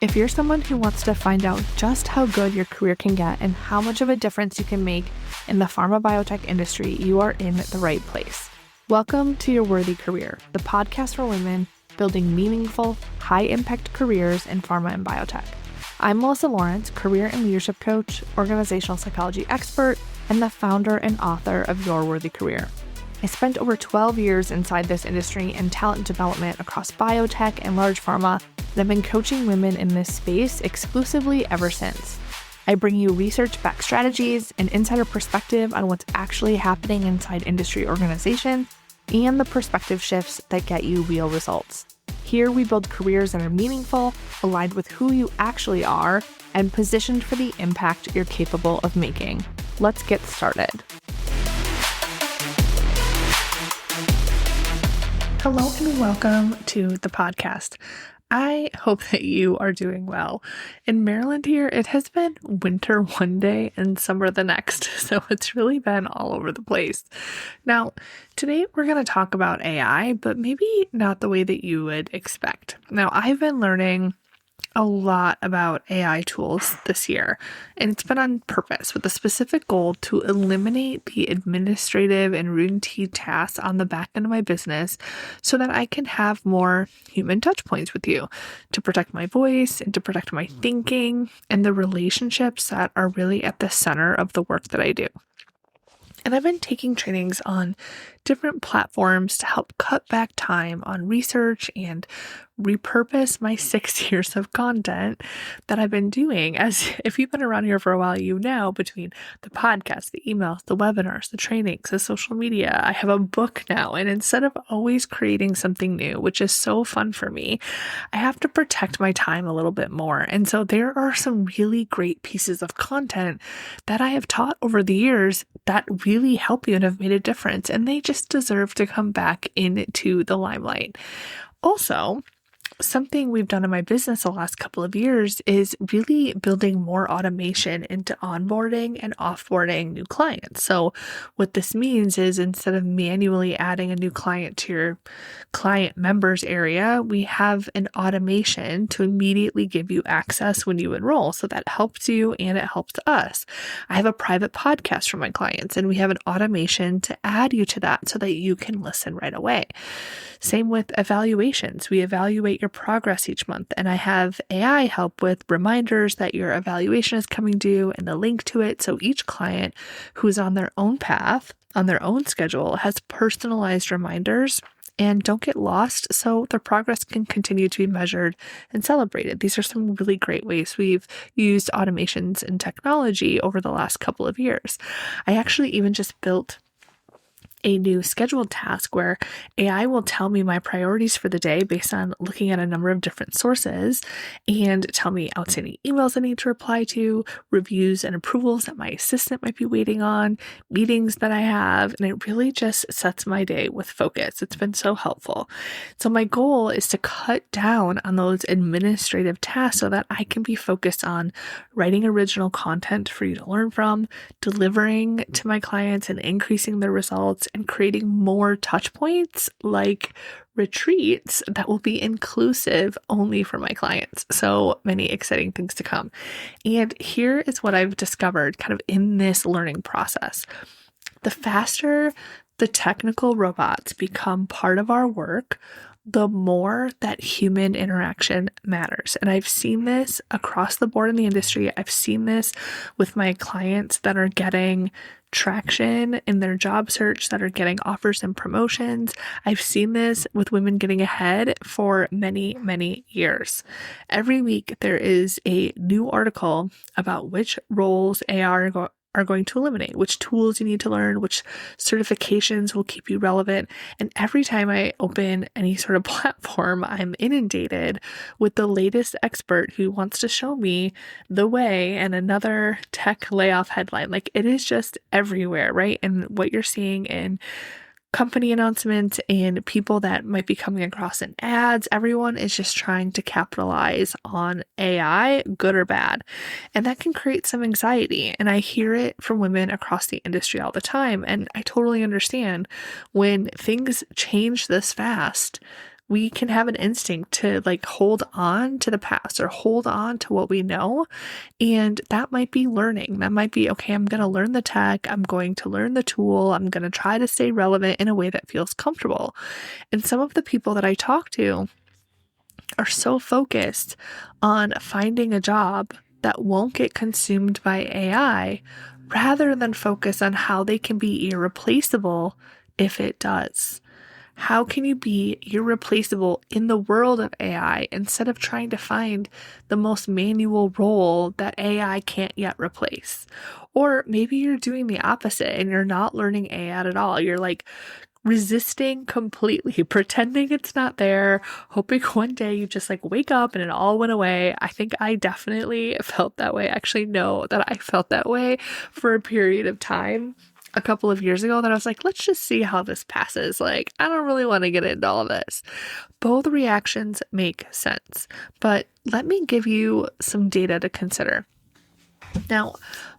If you're someone who wants to find out just how good your career can get and how much of a difference you can make in the pharma biotech industry, you are in the right place. Welcome to Your Worthy Career, the podcast for women building meaningful, high-impact careers in pharma and biotech. I'm Melissa Lawrence, career and leadership coach, organizational psychology expert, and the founder and author of Your Worthy Career. I spent over 12 years inside this industry in talent development across biotech and large pharma, and I've been coaching women in this space exclusively ever since. I bring you research-backed strategies, an insider perspective on what's actually happening inside industry organizations, and the perspective shifts that get you real results. Here we build careers that are meaningful, aligned with who you actually are, and positioned for the impact you're capable of making. Let's get started. Hello and welcome to the podcast. I hope that you are doing well. In Maryland here, it has been winter one day and summer the next, so it's really been all over the place. Now, today we're going to talk about AI, but maybe not the way that you would expect. Now, I've been learning a lot about AI tools this year, and it's been on purpose with a specific goal to eliminate the administrative and routine tasks on the back end of my business so that I can have more human touch points with you to protect my voice and to protect my thinking and the relationships that are really at the center of the work that I do. And I've been taking trainings on different platforms to help cut back time on research and repurpose my 6 years of content that I've been doing. As if you've been around here for a while, you know, between the podcast, the emails, the webinars, the trainings, the social media, I have a book now. And instead of always creating something new, which is so fun for me, I have to protect my time a little bit more. And so there are some really great pieces of content that I have taught over the years that really help you and have made a difference. And they just deserve to come back into the limelight. Also, something we've done in my business the last couple of years is really building more automation into onboarding and offboarding new clients. So what this means is instead of manually adding a new client to your client members area, we have an automation to immediately give you access when you enroll. So that helps you and it helps us. I have a private podcast for my clients, and we have an automation to add you to that so that you can listen right away. Same with evaluations. We evaluate your progress each month, and I have AI help with reminders that your evaluation is coming due and the link to it. So each client who's on their own path, on their own schedule, has personalized reminders and don't get lost, so their progress can continue to be measured and celebrated. These are some really great ways we've used automations and technology over the last couple of years. I actually even just built a new scheduled task where AI will tell me my priorities for the day based on looking at a number of different sources and tell me outstanding emails I need to reply to, reviews and approvals that my assistant might be waiting on, meetings that I have, and it really just sets my day with focus. It's been so helpful. So my goal is to cut down on those administrative tasks so that I can be focused on writing original content for you to learn from, delivering to my clients and increasing their results, and creating more touch points like retreats that will be inclusive only for my clients. So many exciting things to come. And here is what I've discovered kind of in this learning process. The faster the technical robots become part of our work, the more that human interaction matters. And I've seen this across the board in the industry. I've seen this with my clients that are getting traction in their job search, that are getting offers and promotions. I've seen this with women getting ahead for many, many years. Every week there is a new article about which roles AI are going to eliminate, which tools you need to learn, which certifications will keep you relevant. And every time I open any sort of platform, I'm inundated with the latest expert who wants to show me the way and another tech layoff headline. Like, it is just everywhere, right? And what you're seeing in company announcements and people that might be coming across in ads, everyone is just trying to capitalize on AI, good or bad. And that can create some anxiety. And I hear it from women across the industry all the time. And I totally understand when things change this fast. we can have an instinct to like hold on to the past or hold on to what we know. And that might be learning. That might be, okay, I'm going to learn the tech. I'm going to learn the tool. I'm going to try to stay relevant in a way that feels comfortable. And some of the people that I talk to are so focused on finding a job that won't get consumed by AI rather than focus on how they can be irreplaceable if it does. How can you be irreplaceable in the world of AI instead of trying to find the most manual role that AI can't yet replace? Or maybe you're doing the opposite and you're not learning AI at all. You're like resisting completely, pretending it's not there, hoping one day you just like wake up and it all went away. I think I definitely felt that way. I actually know that I felt that way for a period of time a couple of years ago that I was like, let's just see how this passes. Like, I don't really want to get into all of this. Both reactions make sense, but let me give you some data to consider. Now,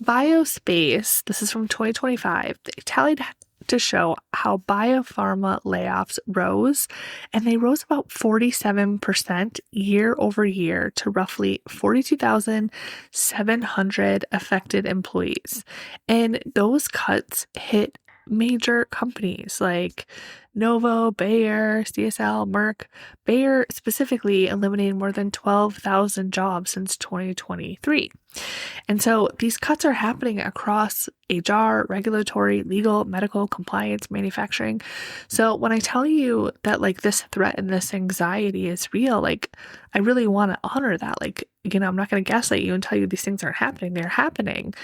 Biospace, this is from 2025, they tallied to show how biopharma layoffs rose, and they rose about 47% year over year to roughly 42,700 affected employees. And those cuts hit major companies like Novo, Bayer, CSL, Merck. Bayer specifically eliminated more than 12,000 jobs since 2023. And so these cuts are happening across HR, regulatory, legal, medical, compliance, manufacturing. So when I tell you that like this threat and this anxiety is real, like I really want to honor that. Like, I'm not going to gaslight you and tell you these things aren't happening. They're happening.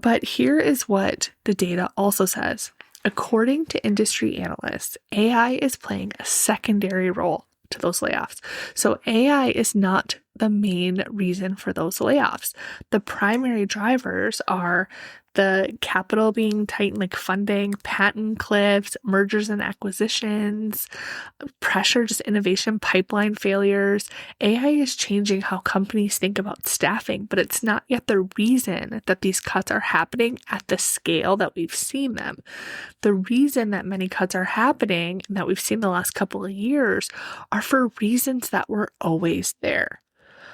But here is what the data also says. According to industry analysts, AI is playing a secondary role to those layoffs. So AI is not the main reason for those layoffs. The primary drivers are the capital being tightened, like funding, patent cliffs, mergers and acquisitions, pressure, just innovation, pipeline failures. AI is changing how companies think about staffing, but it's not yet the reason that these cuts are happening at the scale that we've seen them. The reason that many cuts are happening and that we've seen the last couple of years are for reasons that were always there.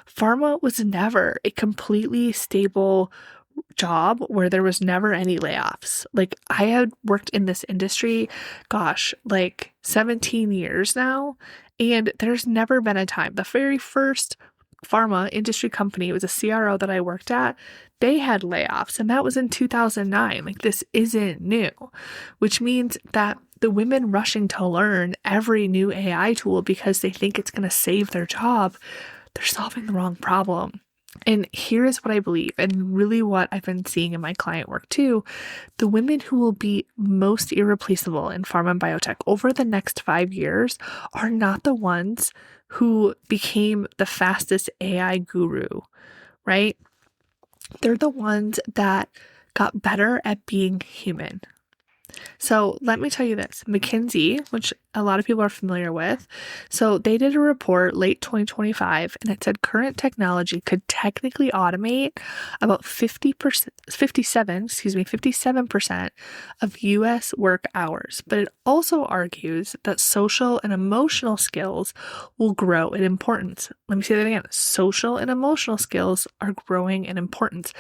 Pharma was never a completely stable job where there was never any layoffs. Like I had worked in this industry, like 17 years now, and there's never been a time. The very first pharma industry company, it was a CRO that I worked at, they had layoffs, and that was in 2009. Like this isn't new, which means that the women rushing to learn every new AI tool because they think it's going to save their job, they're solving the wrong problem. And here is what I believe, and really what I've been seeing in my client work too. The women who will be most irreplaceable in pharma and biotech over the next 5 years are not the ones who became the fastest AI guru, right? They're the ones that got better at being human. So let me tell you this, McKinsey, which a lot of people are familiar with. So they did a report late 2025, and it said current technology could technically automate about 57% of US work hours. But it also argues that social and emotional skills will grow in importance. Let me say that again. Social and emotional skills are growing in importance.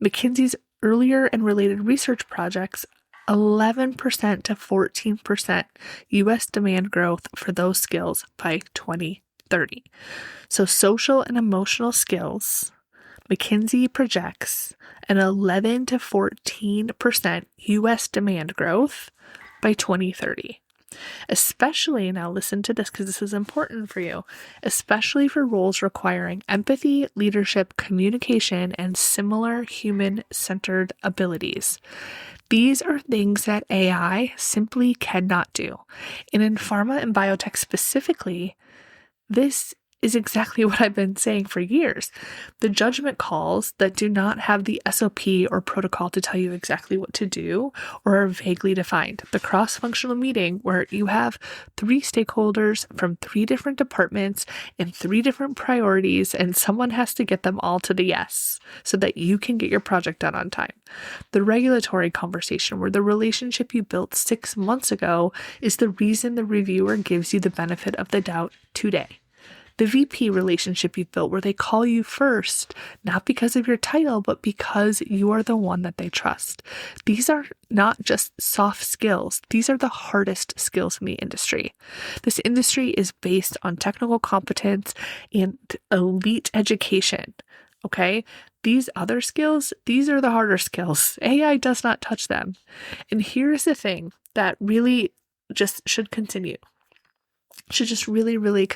McKinsey's earlier and related research projects 11% to 14% U.S. demand growth for those skills by 2030. So social and emotional skills, McKinsey projects an 11 to 14% U.S. demand growth by 2030. Especially, now listen to this because this is important for you, especially for roles requiring empathy, leadership, communication, and similar human-centered abilities. These are things that AI simply cannot do. And in pharma and biotech specifically, this is exactly what I've been saying for years. The judgment calls that do not have the SOP or protocol to tell you exactly what to do or are vaguely defined. The cross-functional meeting where you have 3 stakeholders from 3 different departments and 3 different priorities, and someone has to get them all to the yes so that you can get your project done on time. The regulatory conversation where the relationship you built 6 months ago is the reason the reviewer gives you the benefit of the doubt today. The VP relationship you built where they call you first, not because of your title, but because you are the one that they trust. These are not just soft skills. These are the hardest skills in the industry. This industry is based on technical competence and elite education. Okay? These other skills, these are the harder skills. AI does not touch them. And here's the thing that really just should continue. Should just really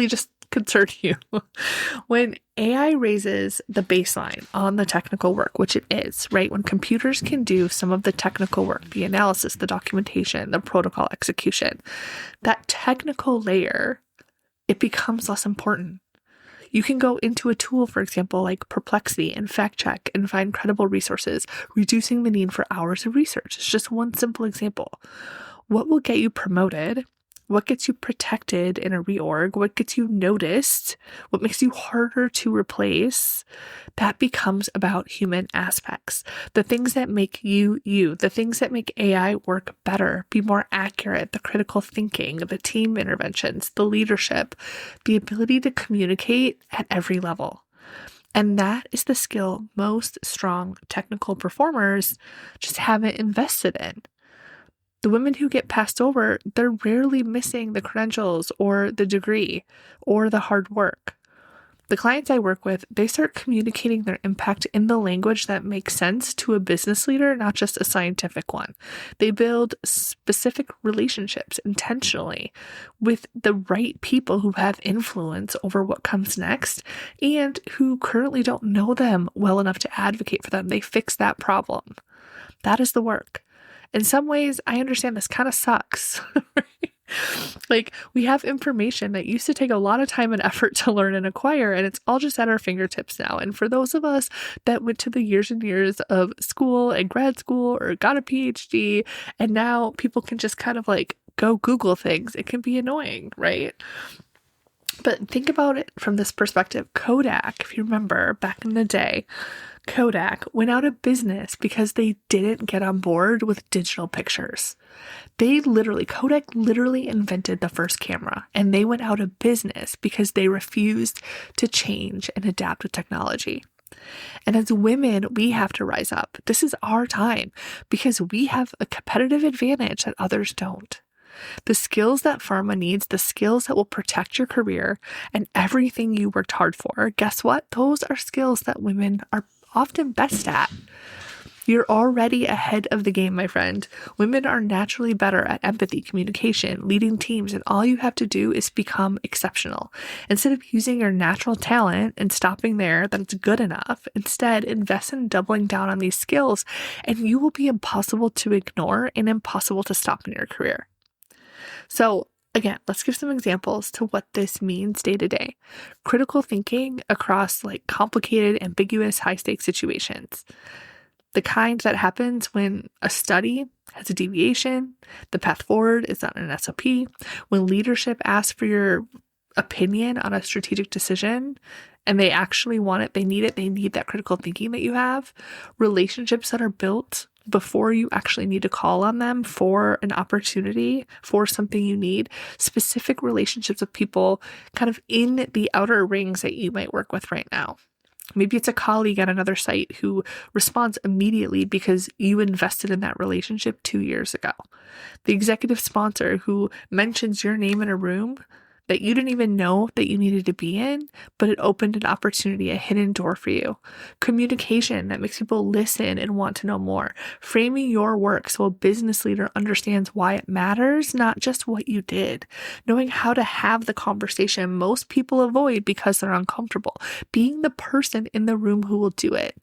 just concern you. When AI raises the baseline on the technical work, which it is, right? When computers can do some of the technical work, the analysis, the documentation, the protocol execution, that technical layer, it becomes less important. You can go into a tool, for example, like Perplexity and fact check and find credible resources, reducing the need for hours of research. It's just one simple example. What will get you promoted? What gets you protected in a reorg? What gets you noticed? What makes you harder to replace? That becomes about human aspects. The things that make you, the things that make AI work better, be more accurate, the critical thinking, the team interventions, the leadership, the ability to communicate at every level. And that is the skill most strong technical performers just haven't invested in. The women who get passed over, they're rarely missing the credentials or the degree or the hard work. The clients I work with, they start communicating their impact in the language that makes sense to a business leader, not just a scientific one. They build specific relationships intentionally with the right people who have influence over what comes next and who currently don't know them well enough to advocate for them. They fix that problem. That is the work. In some ways, I understand this kind of sucks. Like, we have information that used to take a lot of time and effort to learn and acquire, and it's all just at our fingertips now. And for those of us that went to the years and years of school and grad school or got a PhD, and now people can just kind of like go Google things, it can be annoying, right? But think about it from this perspective. Kodak, if you remember back in the day, Kodak went out of business because they didn't get on board with digital pictures. Kodak literally invented the first camera, and they went out of business because they refused to change and adapt with technology. And as women, we have to rise up. This is our time because we have a competitive advantage that others don't. The skills that pharma needs, the skills that will protect your career and everything you worked hard for, guess what? Those are skills that women are often best at. You're already ahead of the game, my friend. Women are naturally better at empathy, communication, leading teams, and all you have to do is become exceptional. Instead of using your natural talent and stopping there, that it's good enough, instead invest in doubling down on these skills, and you will be impossible to ignore and impossible to stop in your career. So again, let's give some examples to what this means day to day. Critical thinking across like complicated, ambiguous, high-stakes situations. The kind that happens when a study has a deviation, the path forward is not an SOP, when leadership asks for your opinion on a strategic decision and they actually want it, they need that critical thinking that you have, relationships that are built before you actually need to call on them for an opportunity, for something you need, specific relationships with people kind of in the outer rings that you might work with right now. Maybe it's a colleague at another site who responds immediately because you invested in that relationship 2 years ago. The executive sponsor who mentions your name in a room that you didn't even know that you needed to be in, but it opened an opportunity, a hidden door for you. Communication that makes people listen and want to know more. Framing your work so a business leader understands why it matters, not just what you did. Knowing how to have the conversation most people avoid because they're uncomfortable. Being the person in the room who will do it.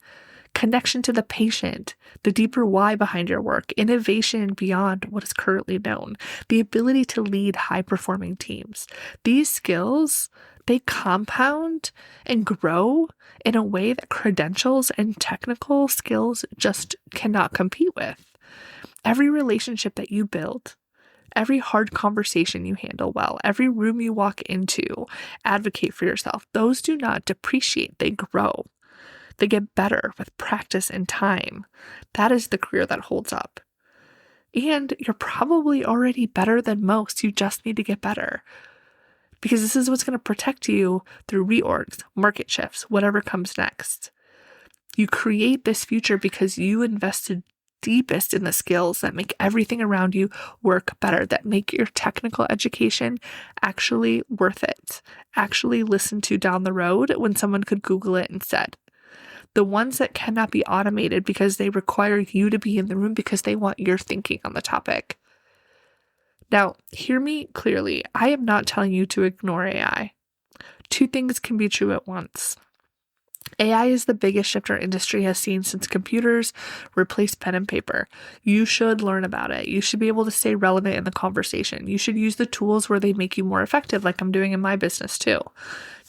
connection to the patient, the deeper why behind your work, innovation beyond what is currently known, the ability to lead high-performing teams. These skills, they compound and grow in a way that credentials and technical skills just cannot compete with. Every relationship that you build, every hard conversation you handle well, every room you walk into, advocate for yourself, those do not depreciate, they grow. They get better with practice and time. That is the career that holds up. And you're probably already better than most. You just need to get better. Because this is what's going to protect you through reorgs, market shifts, whatever comes next. You create this future because you invested deepest in the skills that make everything around you work better, that make your technical education actually worth it, actually listened to down the road when someone could Google it instead. The ones that cannot be automated because they require you to be in the room because they want your thinking on the topic. Now, hear me clearly. I am not telling you to ignore AI. Two things can be true at once. AI is the biggest shift our industry has seen since computers replaced pen and paper. You should learn about it. You should be able to stay relevant in the conversation. You should use the tools where they make you more effective, like I'm doing in my business too.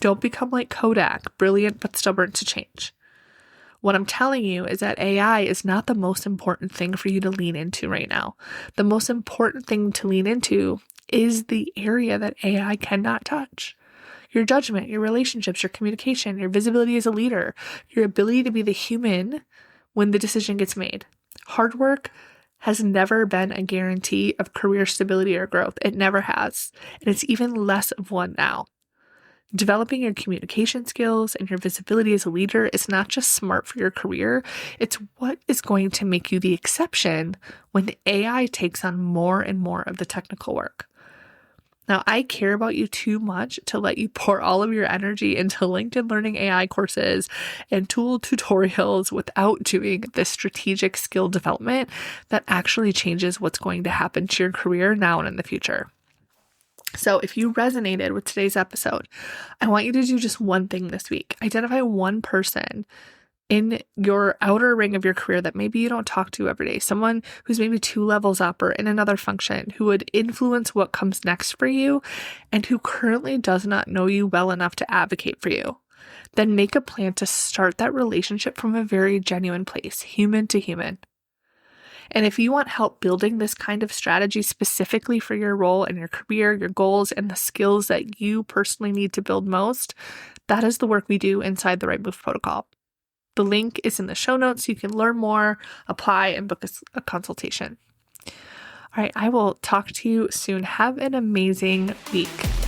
Don't become like Kodak, brilliant but stubborn to change. What I'm telling you is that AI is not the most important thing for you to lean into right now. The most important thing to lean into is the area that AI cannot touch. Your judgment, your relationships, your communication, your visibility as a leader, your ability to be the human when the decision gets made. Hard work has never been a guarantee of career stability or growth. It never has. And it's even less of one now. Developing your communication skills and your visibility as a leader is not just smart for your career, it's what is going to make you the exception when AI takes on more and more of the technical work. Now, I care about you too much to let you pour all of your energy into LinkedIn Learning AI courses and tool tutorials without doing the strategic skill development that actually changes what's going to happen to your career now and in the future. So if you resonated with today's episode, I want you to do just one thing this week. Identify one person in your outer ring of your career that maybe you don't talk to every day, someone who's maybe 2 levels up or in another function who would influence what comes next for you and who currently does not know you well enough to advocate for you. Then make a plan to start that relationship from a very genuine place, human to human. And if you want help building this kind of strategy specifically for your role and your career, your goals, and the skills that you personally need to build most, that is the work we do inside the Right Move Protocol. The link is in the show notes so you can learn more, apply, and book a consultation. All right, I will talk to you soon. Have an amazing week.